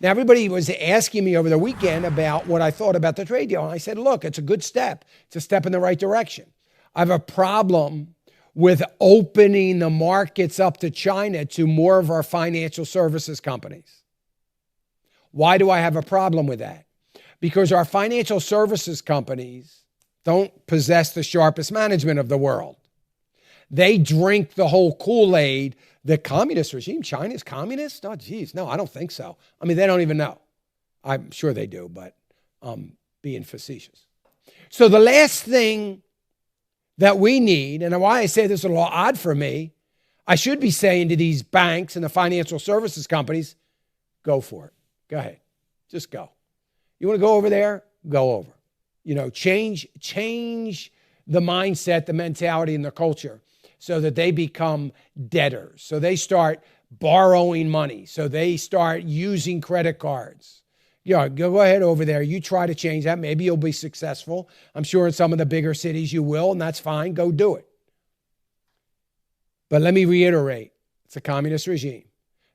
Now, everybody was asking me over the weekend about what I thought about the trade deal. And I said, look, it's a good step. It's a step in the right direction. I have a problem with opening the markets up to China to more of our financial services companies. Why do I have a problem with that? Because our financial services companies don't possess the sharpest management of the world. They drink the whole Kool-Aid. The communist regime, China's communist? Oh, geez, no, I don't think so. I mean, they don't even know. I'm sure they do, but being facetious. So the last thing that we need, and why I say this is a little odd for me, I should be saying to these banks and the financial services companies, go for it. Go ahead. Just go. You want to go over there? Go over. You know, change the mindset, the mentality, and the culture so that they become debtors. So they start borrowing money. So they start using credit cards. Yeah, go ahead over there. You try to change that. Maybe you'll be successful. I'm sure in some of the bigger cities you will, and that's fine. Go do it. But let me reiterate, it's a communist regime.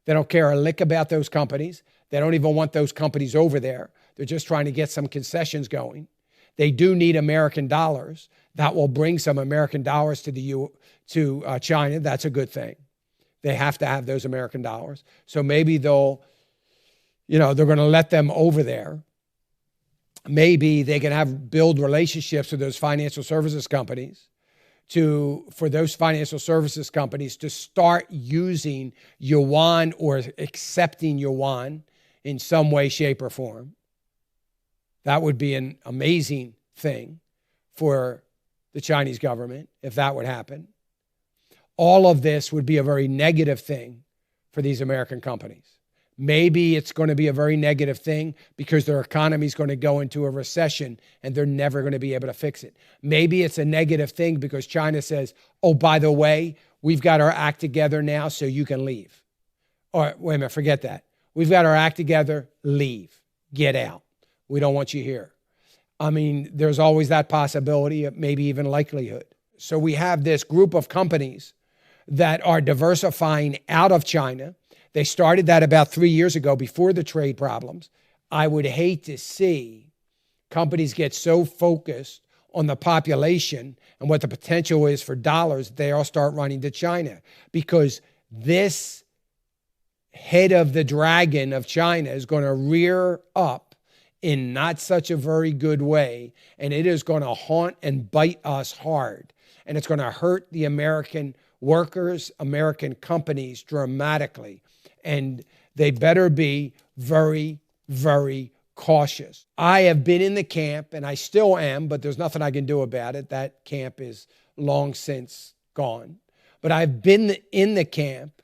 They don't care a lick about those companies. They don't even want those companies over there. They're just trying to get some concessions going. They do need American dollars. That will bring some American dollars to China. That's a good thing. They have to have those American dollars. So maybe they're going to let them over there. Maybe they can build relationships with those financial services companies for those financial services companies to start using yuan or accepting yuan in some way, shape, or form. That would be an amazing thing for the Chinese government if that would happen. All of this would be a very negative thing for these American companies. Maybe it's going to be a very negative thing because their economy is going to go into a recession and they're never going to be able to fix it. Maybe it's a negative thing because China says, oh, by the way, we've got our act together now, so you can leave. Or wait a minute, forget that. We've got our act together, leave, get out. We don't want you here. I mean, there's always that possibility, maybe even likelihood. So we have this group of companies that are diversifying out of China. They started that about 3 years ago before the trade problems. I would hate to see companies get so focused on the population and what the potential is for dollars, they all start running to China, because this head of the dragon of China is going to rear up in not such a very good way, and it is going to haunt and bite us hard, and it's going to hurt the American workers, American companies dramatically, and they better be very, very cautious. I have been in the camp, and I still am, but there's nothing I can do about it. That camp is long since gone. But I've been in the camp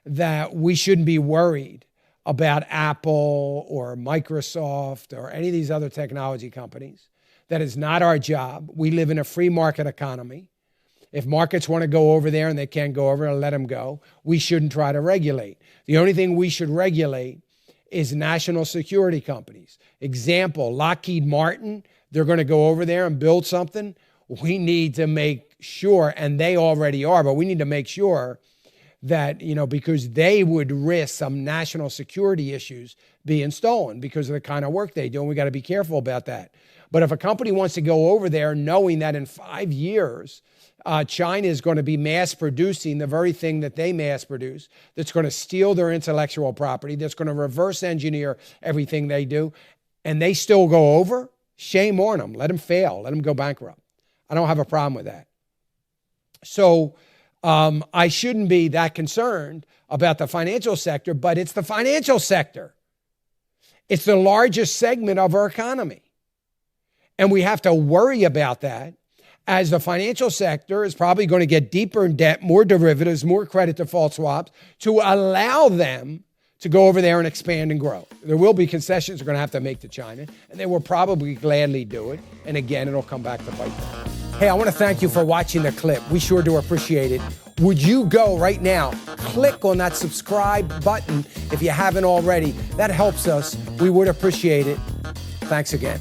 that we shouldn't be worried about Apple or Microsoft or any of these other technology companies. That is not our job. We live in a free market economy. If markets want to go over there and they can't go over, let them go. We shouldn't try to regulate. The only thing we should regulate is national security companies. Example, Lockheed Martin, they're going to go over there and build something. We need to make sure, and they already are, but we need to make sure that, because they would risk some national security issues being stolen because of the kind of work they do, and we got to be careful about that. But if a company wants to go over there knowing that in 5 years, China is going to be mass producing the very thing that they mass produce, that's going to steal their intellectual property, that's going to reverse engineer everything they do, and they still go over, shame on them. Let them fail. Let them go bankrupt. I don't have a problem with that. So I shouldn't be that concerned about the financial sector, but it's the financial sector. It's the largest segment of our economy. And we have to worry about that, as the financial sector is probably going to get deeper in debt, more derivatives, more credit default swaps, to allow them to go over there and expand and grow. There will be concessions they're going to have to make to China, and they will probably gladly do it. And again, it'll come back to bite them. Hey, I want to thank you for watching the clip. We sure do appreciate it. Would you go right now, click on that subscribe button if you haven't already. That helps us. We would appreciate it. Thanks again.